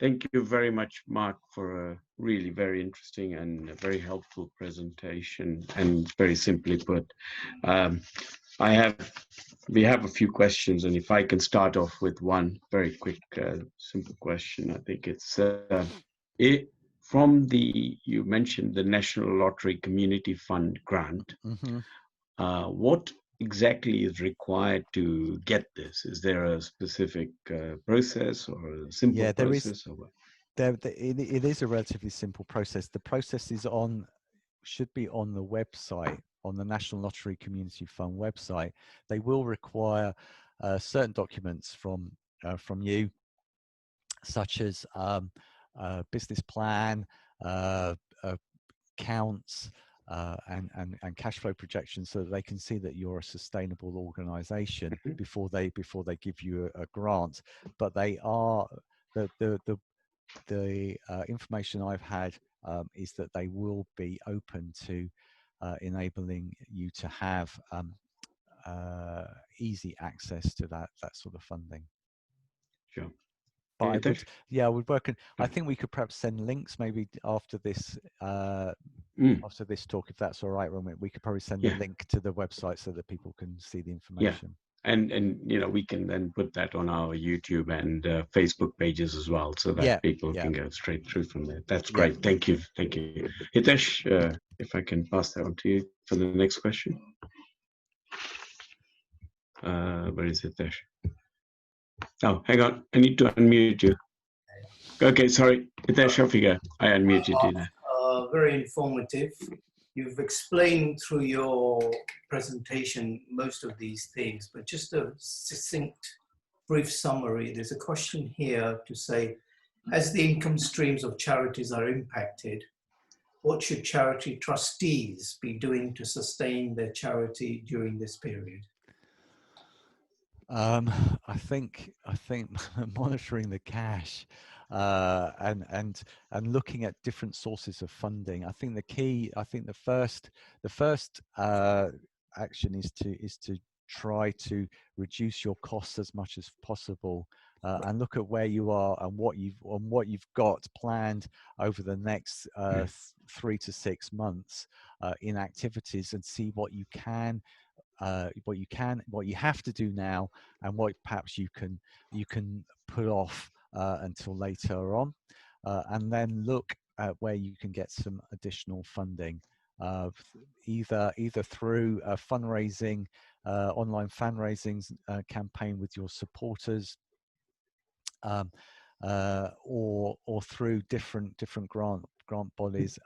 Thank you very much, Mark, for a really very interesting and a very helpful presentation. And very simply put, um, I have we have a few questions, and if I can start off with one very quick, simple question, I think it's it, from the you mentioned the National Lottery Community Fund grant. Hmm. What exactly is required to get this? Is there a specific process or a simple Yeah, there is. process or what? It is a relatively simple process. The process is on should be on the website, on the National Lottery Community Fund website. They will require certain documents from you, such as business plan, uh, uh, accounts, and cash flow projections, so that they can see that you're a sustainable organization before they give you a grant. But they are the information I've had is that they will be open to enabling you to have uh, easy access to that sort of funding. Sure. But I would, Hitesh? yeah, I would work. I Oh, think we could perhaps send links maybe mm, after this talk, if that's all right, Roman. We could probably send the yeah, link to the website so that people can see the yeah. information. And we can then put that on our YouTube and Facebook pages as well, so that Yeah, people yeah, can go straight through from there. That's yeah. great. Thank you. Thank you. Hitesh, if I can pass that on to you for the next question. Where is Hitesh? Oh, hang on. I need to unmute you. Okay, sorry. Hitesh, off you go. I unmuted you there. Very informative. You've explained through your presentation most of these things, but just a succinct, brief summary. There's a question here to say, as the income streams of charities are impacted, what should charity trustees be doing to sustain their charity during this period? Um, I think monitoring the cash and looking at different sources of funding. I think the key. I think the first action is to try to reduce your costs as much as possible. And look at where you are and what you've got planned over the next Yeah. 3 to 6 months in activities, and see what you have to do now, and what perhaps you can put off until later on, and then look at where you can get some additional funding, either through fundraising, online fundraising campaign with your supporters, um, or through different grant bodies,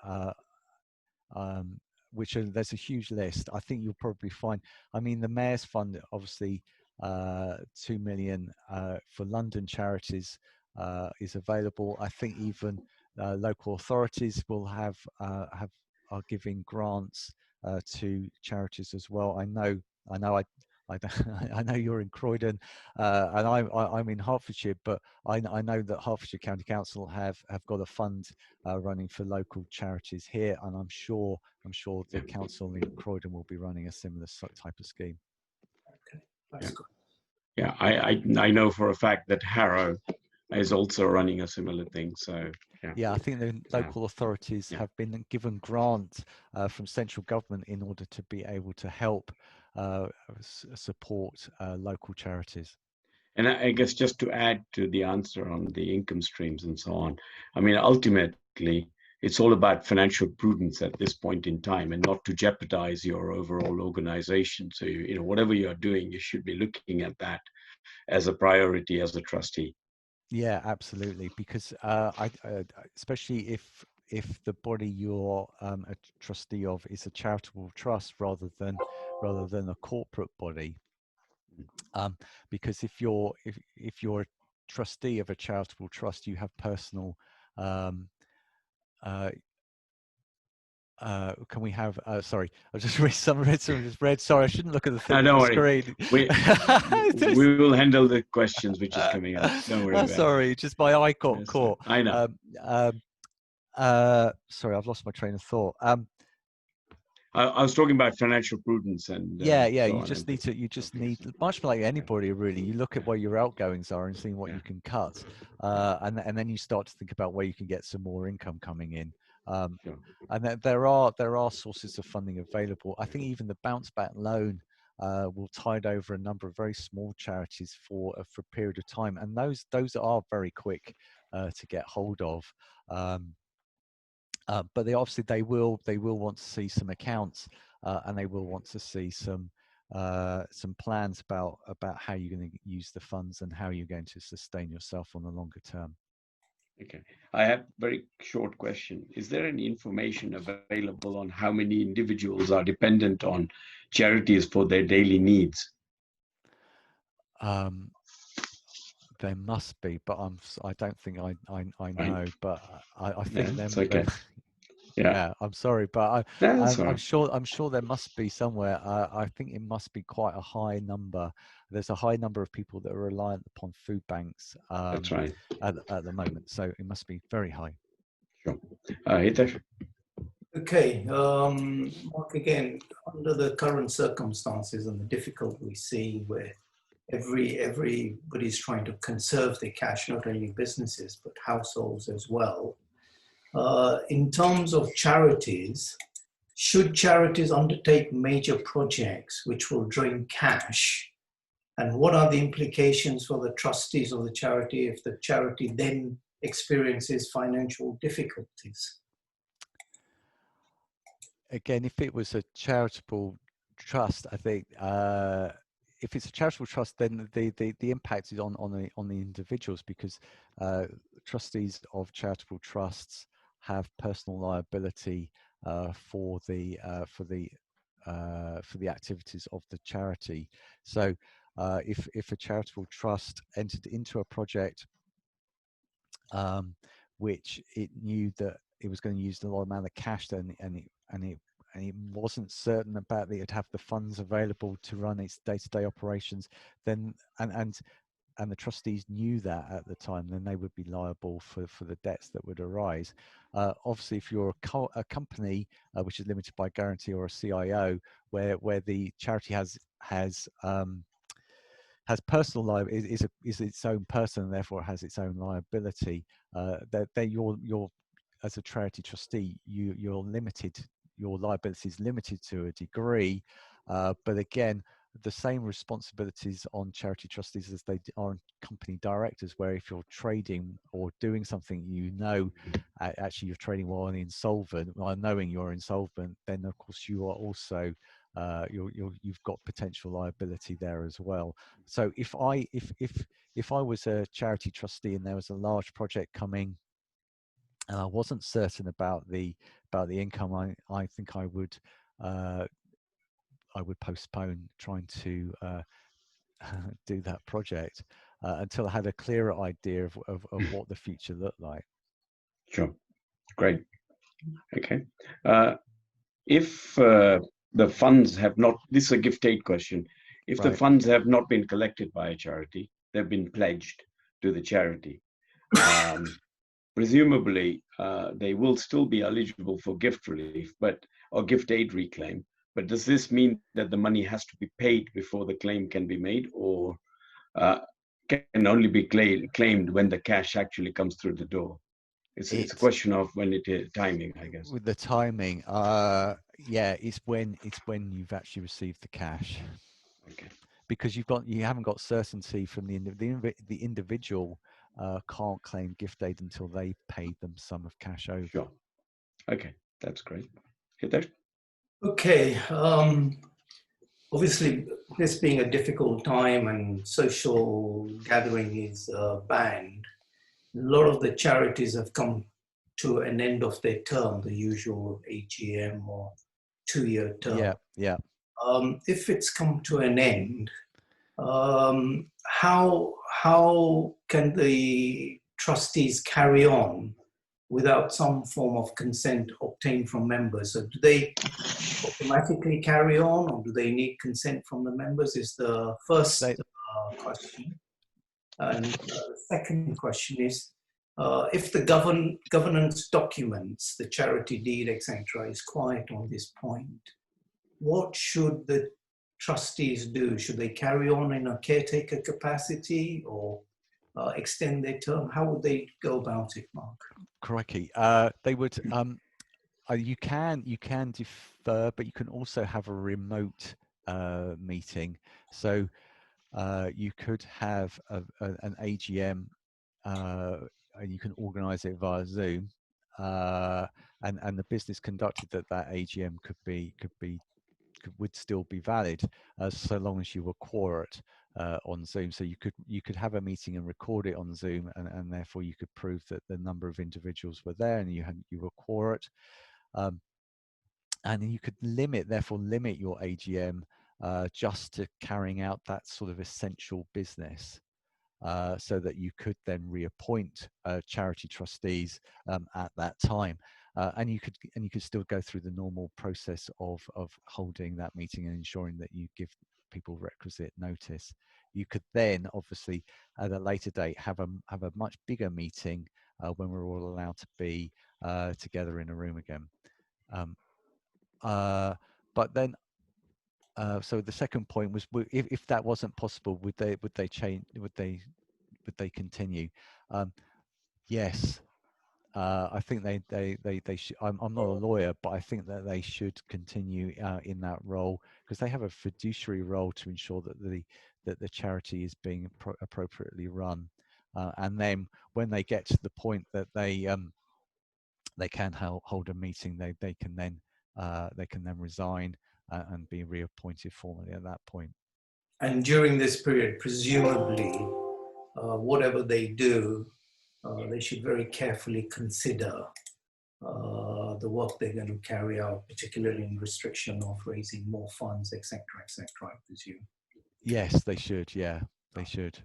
um, there's a huge list. I think you'll probably find. I mean, the Mayor's Fund, obviously, 2 million for London charities is available. I think even local authorities will are giving grants to charities as well. I know, I, I know you're in Croydon, and I'm in Hertfordshire, but I know that Hertfordshire County Council have got a fund running for local charities here, and I'm sure the council in Croydon will be running a similar type of scheme. Okay, Yeah. that's good. Yeah. I know for a fact that Harrow is also running a similar thing. So yeah. Yeah, I think the local authorities Yeah. have been given grant from central government in order to be able to help support local charities. And I guess just to add to the answer on the income streams and so on, I mean, ultimately, it's all about financial prudence at this point in time, and not to jeopardize your overall organization. So, whatever you're doing, you should be looking at that as a priority as a trustee. Yeah, absolutely. Because especially if the body you're a trustee of is a charitable trust rather than a corporate body, because if you're a trustee of a charitable trust, you have personal. Um, uh, can we have? Sorry, I just read some just read. Sorry, I shouldn't look at the thing No, on don't the worry. screen. We will handle the questions which is coming up. Don't worry about it. Sorry, just my eye got Yes, caught. I know. Sorry, I've lost my train of thought. I was talking about financial prudence and Yeah, so you on. just need to, you just Okay, need, so, much like anybody really, you look at where your outgoings are and seeing what yeah, you can cut. And then you start to think about where you can get some more income coming in. sure. And there are sources of funding available. I think even the bounce back loan will tide over a number of very small charities for a period of time, and those are very quick to get hold of. But they will want to see some accounts, and they will want to see some plans about how you're going to use the funds and how you're going to sustain yourself on the longer term. Okay, I have a very short question. Is there any information available on how many individuals are dependent on charities for their daily needs? There must be, but I don't think I Right. know. But I think Yeah, it's them. okay. Yeah, Yeah, I'm sorry, but that's all right. I'm sure there must be somewhere. I think it must be quite a high number. There's a high number of people that are reliant upon food banks That's right. at the moment, so it must be very high. Sure. Hitesh? Okay, Mark, again, under the current circumstances and the difficulty we see where everybody's trying to conserve their cash, not only businesses, but households as well. In terms of charities, should charities undertake major projects which will drain cash? And what are the implications for the trustees of the charity if the charity then experiences financial difficulties? Again, if it was a charitable trust, I think if it's a charitable trust, then the impact is on the individuals, because trustees of charitable trusts have personal liability for the activities of the charity. So if a charitable trust entered into a project which it knew that it was going to use a lot amount of cash, and it wasn't certain about that it'd have the funds available to run its day-to-day operations, then and the trustees knew that at the time, then they would be liable for the debts that would arise. Obviously, if you're a company which is limited by guarantee, or a CIO, where the charity has personal liability, is its own person, and therefore it has its own liability. That you're as a charity trustee, you're limited. Your liability is limited to a degree, but again, the same responsibilities on charity trustees as they are on company directors, where if you're trading or doing something, actually you're trading while insolvent, while knowing you're insolvent, then of course you are also you've got potential liability there as well. So if I was a charity trustee and there was a large project coming, and I wasn't certain about the income, I think I would postpone trying to do that project until I had a clearer idea of what the future looked like. Sure. Great. Okay. If the funds have not, this is a gift aid question. If the Right. funds have not been collected by a charity, they've been pledged to the charity. Presumably, they will still be eligible for gift relief, or gift aid reclaim. But does this mean that the money has to be paid before the claim can be made, or can only be claimed when the cash actually comes through the door? It's a question of when it is timing, I guess. With the timing, yeah, it's when you've actually received the cash. Okay. Because you haven't got certainty from the individual can't claim gift aid until they paid them sum of cash over. Sure. Okay, that's great. Hitesh? Okay, obviously this being a difficult time and social gathering is banned, a lot of the charities have come to an end of their term, the usual AGM or 2-year term. Yeah. If it's come to an end, how can the trustees carry on without some form of consent obtained from members? So do they automatically carry on, or do they need consent from the members, is the first question. And the second question is, if the governance documents, the charity deed, etc., is quiet on this point, what should the trustees do? Should they carry on in a caretaker capacity or extend their term? How would they go about it, Mark? Crikey. They would. You can defer, but you can also have a remote meeting. So you could have an AGM, and you can organise it via Zoom, and the business conducted at that AGM would still be valid, so long as you were quorate on Zoom. So you could have a meeting and record it on Zoom, and therefore you could prove that the number of individuals were there and you were quorate. And you could therefore limit your AGM just to carrying out that sort of essential business, so that you could then reappoint charity trustees at that time, and you could still go through the normal process of holding that meeting and ensuring that you give people requisite notice. You could then obviously at a later date have a much bigger meeting when we're all allowed to be together in a room again. But then, so the second point was, if that wasn't possible, would they change? Would they continue? Yes, I think they should. I'm not a lawyer, but I think that they should continue in that role, because they have a fiduciary role to ensure that the charity is being appropriately run. And then when they get to the point that they can hold a meeting, they can then resign and be reappointed formally at that point. And during this period, presumably, whatever they do, they should very carefully consider the work they're going to carry out, particularly in restriction of raising more funds, etc., I presume. Yes, they should. Yeah, they should.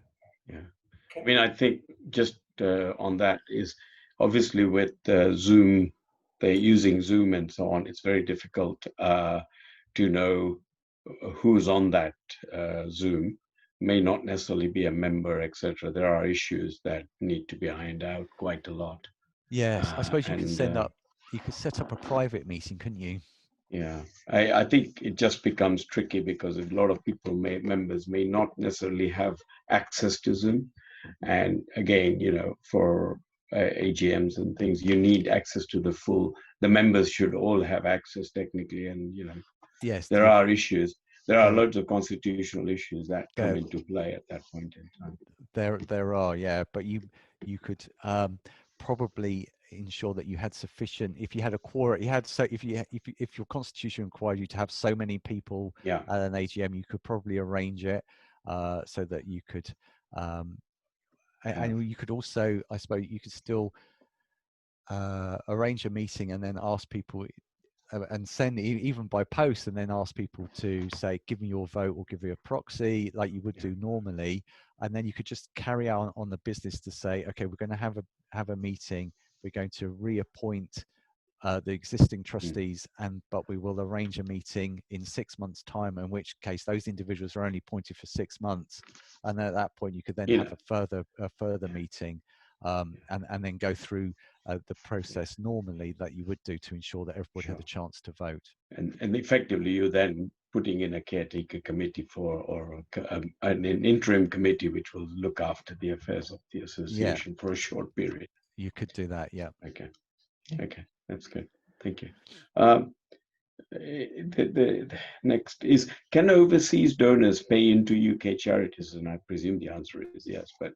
Yeah. I mean, I think just on that is obviously with Zoom, they're using Zoom and so on. It's very difficult to know who's on that Zoom. May not necessarily be a member, etc. There are issues that need to be ironed out quite a lot. Yes, I suppose you could you could set up a private meeting, couldn't you? Yeah, I think it just becomes tricky because a lot of members may not necessarily have access to Zoom. And again, for AGMs and things, you need access to the members should all have access technically. And, Yes, there are issues. There are there- loads of constitutional issues that come into play at that point in time. There are, yeah, but you could probably ensure that you had sufficient. If you had a quorum, if your constitution required you to have so many people Yeah. at an AGM, you could probably arrange it so that you could. And you could also, I suppose, you could still arrange a meeting and then ask people and send even by post, and then ask people to say, give me your vote or give me a proxy like you would do normally. And then you could just carry on the business to say, okay, we're going to have a meeting. We're going to reappoint the existing trustees, but we will arrange a meeting in 6 months' time, in which case those individuals are only appointed for 6 months. And then at that point, you could then have a further meeting, and then go through the process normally that you would do to ensure that everybody had a chance to vote. And effectively, you're then putting in a caretaker committee or an interim committee which will look after the affairs of the association for a short period. You could do that, yeah. Okay, that's good. Thank you. The next is, can overseas donors pay into UK charities? And I presume the answer is yes, but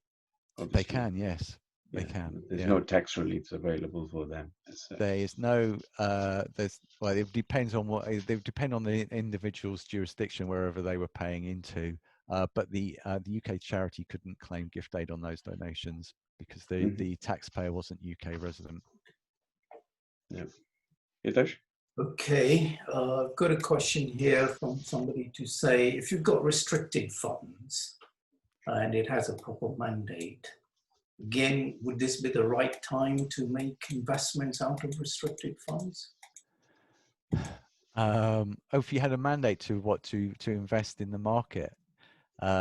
they can, yes. They can. There's no tax reliefs available for them. There is no. Well, it depends on they depend on the individual's jurisdiction wherever they were paying into. But the UK charity couldn't claim gift aid on those donations because the taxpayer wasn't UK resident. Yeah. Hitesh? Okay, I've got a question here from somebody to say, if you've got restricted funds and it has a proper mandate, again, would this be the right time to make investments out of restricted funds? If you had a mandate to invest in the market,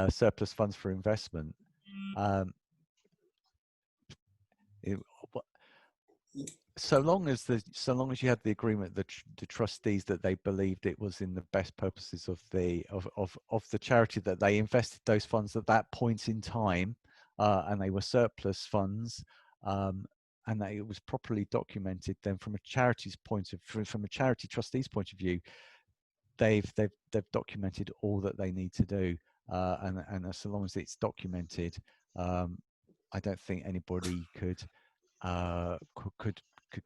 surplus funds for investment. so long as you had the agreement, the trustees, that they believed it was in the best purposes of the charity, that they invested those funds at that point in time, and they were surplus funds, and that it was properly documented, then from a charity's point of from a charity trustee's point of view, they've documented all that they need to do, and so long as it's documented, I don't think anybody could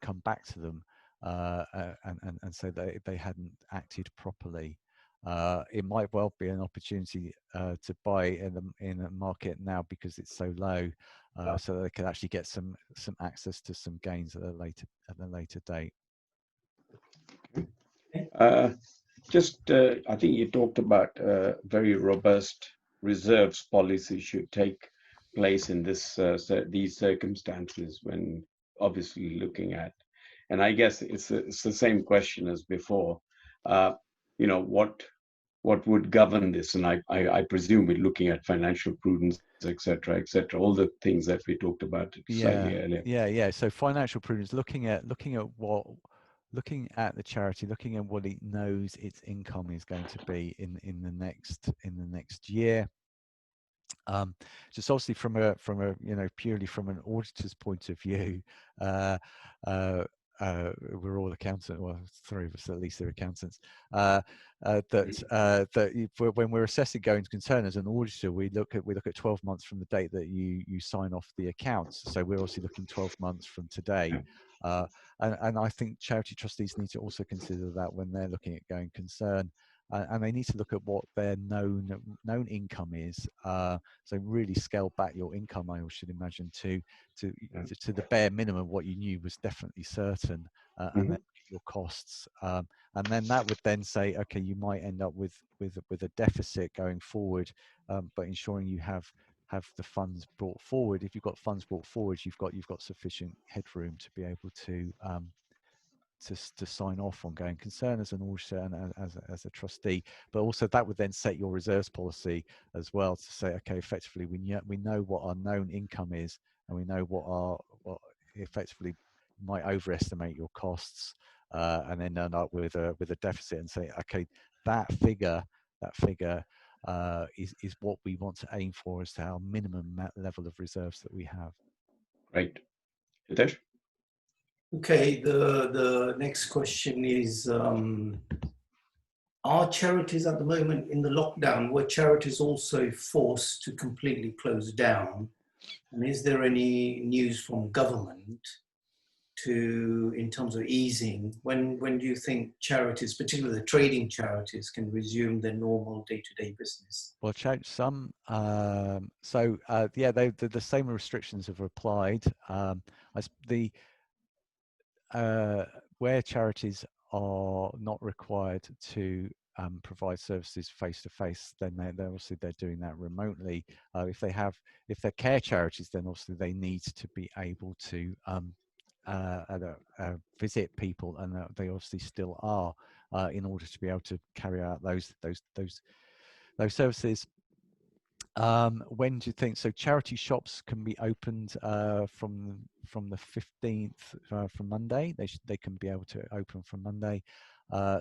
come back to them and say that they hadn't acted properly. It might well be an opportunity to buy in the market now because it's so low, so that they could actually get some access to some gains at a later date. I think you talked about very robust reserves policy should take place in these circumstances when obviously looking at, and I guess it's the same question as before. What would govern this? And I presume we're looking at financial prudence, etc., all the things that we talked about slightly earlier. Yeah. So financial prudence, looking at the charity, looking at what it knows its income is going to be in the next year. Just obviously from a purely from an auditor's point of view, we're all accountants. Well, three of us at least are accountants. When we're assessing going concern as an auditor, we look at 12 months from the date that you sign off the accounts. So we're obviously looking 12 months from today. And I think charity trustees need to also consider that when they're looking at going concern. And they need to look at what their known income is. So really scale back your income, I should imagine, to the bare minimum what you knew was definitely certain, and then your costs. And then that would then say, okay, you might end up with a deficit going forward, but ensuring you have the funds brought forward. If you've got funds brought forward, you've got sufficient headroom to be able to sign off on going concern as an auditor and as a trustee. But also that would then set your reserves policy as well to say, okay, effectively we know what our known income is, and we know what effectively might overestimate your costs, and then end up with a deficit and say, okay, that figure is what we want to aim for as to our minimum level of reserves that we have. Right. Hitesh? Okay, the next question is, are charities at the moment in the lockdown, were charities also forced to completely close down? And is there any news from government in terms of easing? When do you think charities, particularly the trading charities, can resume their normal day-to-day business? Well, the same restrictions have applied. Where charities are not required to provide services face to face, then they're doing that remotely. If they're care charities, then obviously they need to be able to visit people, and they obviously still are, in order to be able to carry out those services. When do you think? So charity shops can be opened from the 15th, from Monday. They can be able to open from Monday,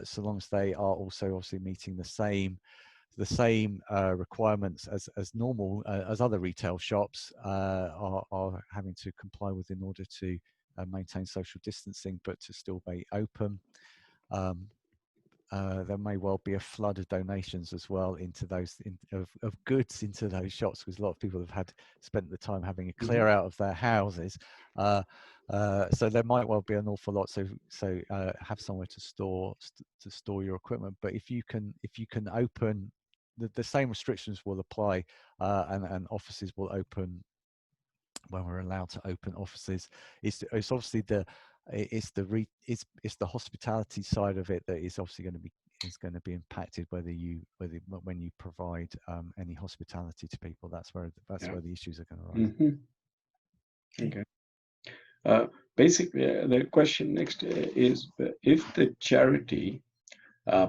so long as they are also obviously meeting the same requirements as normal, as other retail shops are having to comply with in order to maintain social distancing, but to still be open. There may well be a flood of donations as well into those of goods into those shops, because a lot of people have spent the time having a clear out of their houses, so there might well be an awful lot. So have somewhere to store your equipment. But if you can open, the same restrictions will apply, and offices will open when we're allowed to open offices. It's obviously the hospitality side of it that is obviously going to be impacted, when you provide any hospitality to people. That's where the issues are going to rise. Okay. Basically, the question next is, if the charity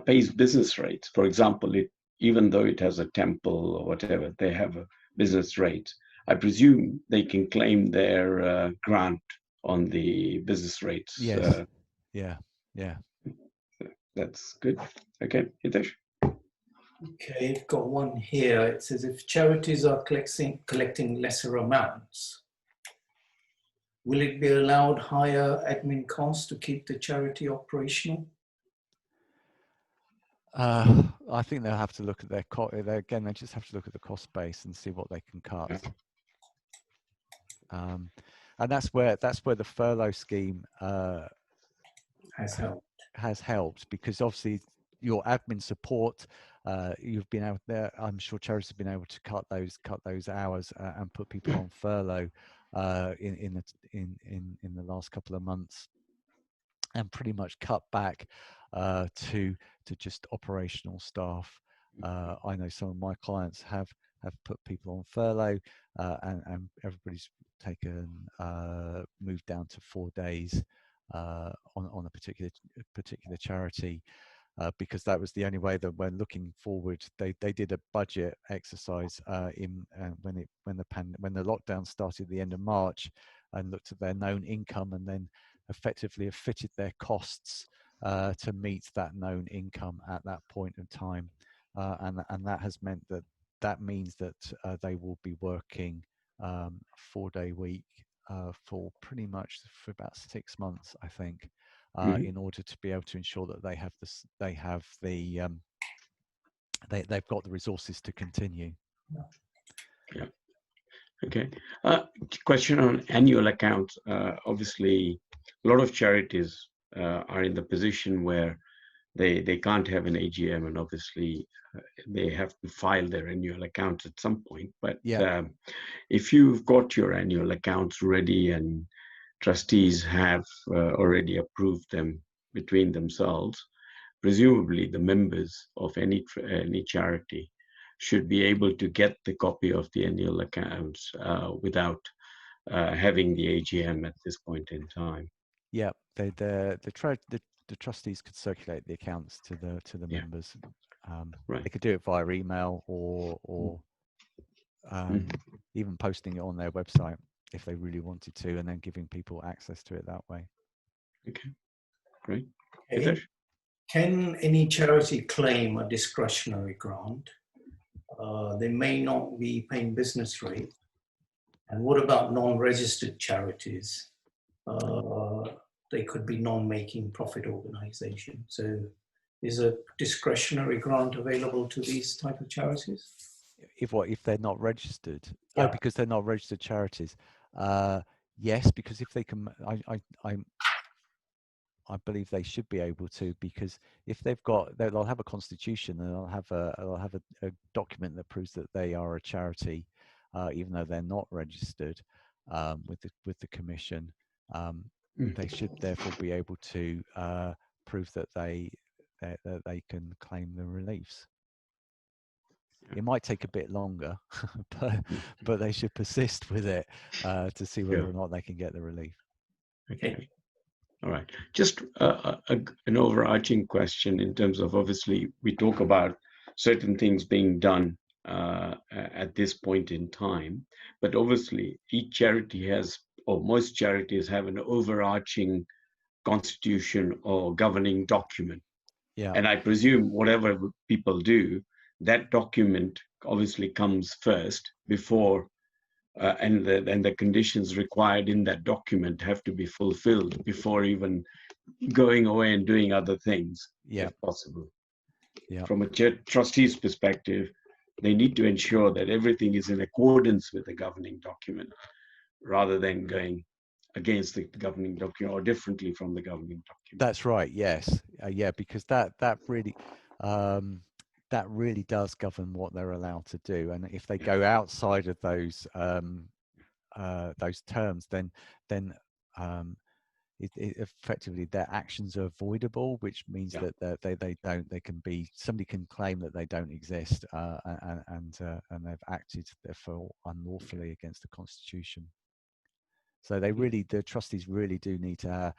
pays business rates, for example, even though it has a temple or whatever, they have a business rate. I presume they can claim their grant on the business rates. Yes. Yeah. Yeah. That's good. Okay, Hitesh. Okay, I've got one here. It says if charities are collecting lesser amounts, will it be allowed higher admin costs to keep the charity operational? I think they'll have to look at their again. They just have to look at the cost base and see what they can cut. Yeah. And that's where the furlough scheme Has helped, because obviously your admin support, you've been out there. I'm sure charities have been able to cut those hours and put people on furlough in the last couple of months, and pretty much cut back to just operational staff. I know some of my clients have put people on furlough, and everybody's taken moved down to 4 days on a particular charity, because that was the only way that when looking forward, they did a budget exercise when the lockdown started at the end of March, and looked at their known income, and then effectively have fitted their costs to meet that known income at that point in time, and that has meant that means that they will be working 4-day week for pretty much for about 6 months, I think, in order to be able to ensure that they have this, they've got the resources to continue. Yeah. Okay. Question on annual accounts. Obviously, a lot of charities are in the position where they can't have an AGM, and obviously they have to file their annual accounts at some point. But if you've got your annual accounts ready and trustees have already approved them between themselves, presumably the members of any charity should be able to get the copy of the annual accounts without having the AGM at this point in time. Yeah, the trustees could circulate the accounts to the members. Right. They could do it via email or even posting it on their website if they really wanted to, and then giving people access to it that way. Okay, great. Okay. Can any charity claim a discretionary grant? They may not be paying business rate. And what about non-registered charities? They could be non-making profit organization. So is a discretionary grant available to these type of charities? If they're not registered? Yeah. Oh, because they're not registered charities. Yes, because if they can, I believe they should be able to, because if they'll have a constitution, and they'll have a document that proves that they are a charity, even though they're not registered with the commission. They should therefore be able to prove that they can claim the reliefs. It might take a bit longer, but they should persist with it to see whether or not they can get the relief. Okay. All right. Just an overarching question in terms of, obviously, we talk about certain things being done at this point in time, but obviously each charity has, or most charities have, an overarching constitution or governing document. Yeah. And I presume whatever people do, that document obviously comes first before, and the conditions required in that document have to be fulfilled before even going away and doing other things, if possible. From a trustee's perspective, they need to ensure that everything is in accordance with the governing document, rather than going against the governing document or differently from the governing document. That's right. Yes. Because that really does govern what they're allowed to do, and if they go outside of those terms, then it effectively their actions are avoidable, which means that somebody can claim that they don't exist, and they've acted therefore unlawfully against the constitution. So the trustees really do need to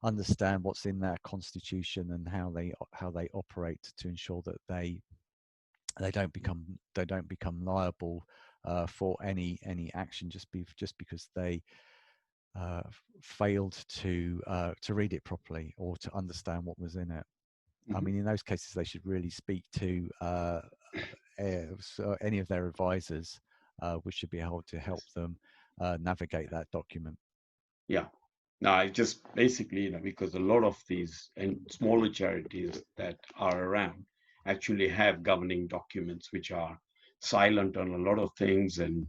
understand what's in that constitution and how they operate to ensure that they don't become liable for any action just because they failed to read it properly or to understand what was in it. I mean, in those cases, they should really speak to any of their advisors, which should be able to help them navigate that document. Yeah. No, I just basically, because a lot of these and smaller charities that are around actually have governing documents which are silent on a lot of things, and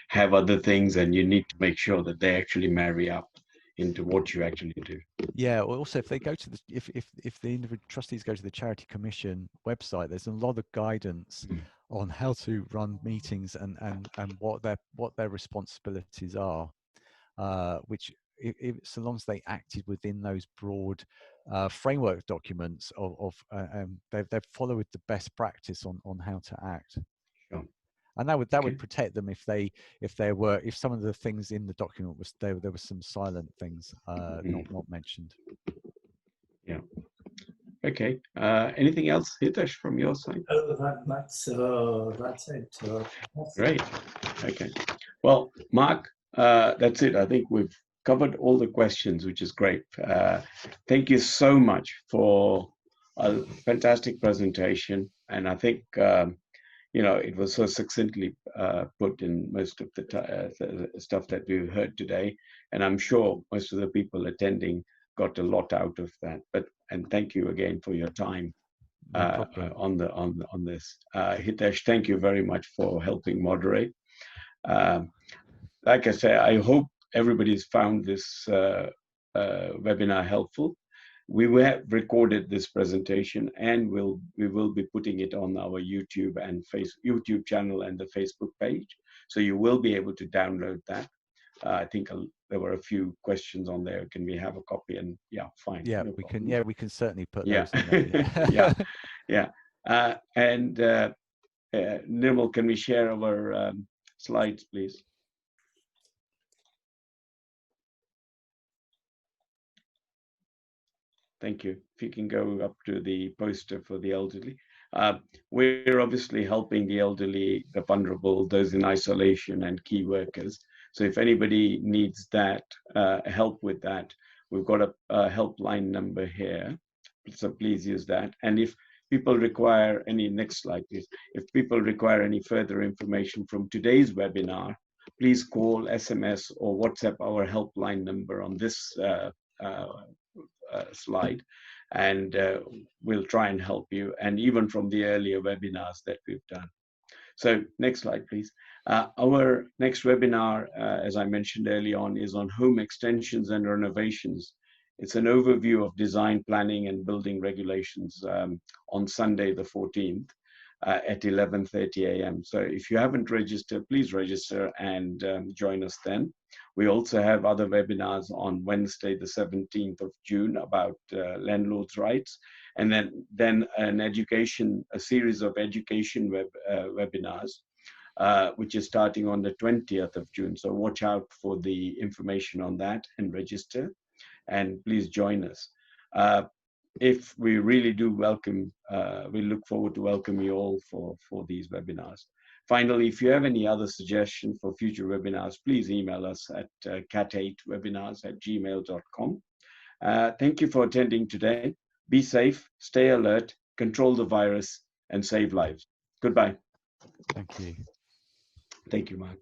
have other things, and you need to make sure that they actually marry up into what you actually do. Yeah. Well, also, if they go to the if the individual trustees go to the Charity Commission website, there's a lot of guidance on how to run meetings and what their responsibilities are, which so long as they acted within those broad framework documents they've followed the best practice on how to act. Sure. And that would protect them if some of the things in the document was there were some silent things not mentioned. Yeah. Okay. Anything else, Hitesh, from your side? That's it. Great. Okay. Well, Mark, that's it. I think we've covered all the questions, which is great. Thank you so much for a fantastic presentation. And I think, it was so succinctly put in most of the stuff that we've heard today. And I'm sure most of the people attending got a lot out of that. And thank you again for your time. No on this. Hitesh, thank you very much for helping moderate. Like I say, I hope everybody's found this webinar helpful. We have recorded this presentation, and we will be putting it on our YouTube channel and the Facebook page. So you will be able to download that. I think there were a few questions on there. Can we have a copy? And yeah, fine. Yeah, no we problem. can. Yeah, we can certainly put Yeah. those in there. Yeah. And Nirmal, can we share our slides, please? Thank you. If you can go up to the poster for the elderly. We're obviously helping the elderly, the vulnerable, those in isolation, and key workers. So if anybody needs that help with that, we've got a helpline number here. So please use that. And if people require next slide, please. If people require any further information from today's webinar, please call, SMS, or WhatsApp our helpline number on this slide, and we'll try and help you, and even from the earlier webinars that we've done. So next slide, please. Our next webinar, as I mentioned early on, is on home extensions and renovations. It's an overview of design, planning, and building regulations on Sunday, the 14th at 11:30 a.m. So if you haven't registered, please register and join us then. We also have other webinars on Wednesday, the 17th of June about landlords' rights, and then a series of education webinars, which is starting on the 20th of June. So watch out for the information on that and register, and please join us. If we really do welcome, we look forward to welcome you all for these webinars. Finally, if you have any other suggestions for future webinars, please email us at cat8webinars@gmail.com. Thank you for attending today. Be safe, stay alert, control the virus, and save lives. Goodbye. Thank you. Thank you, Mark.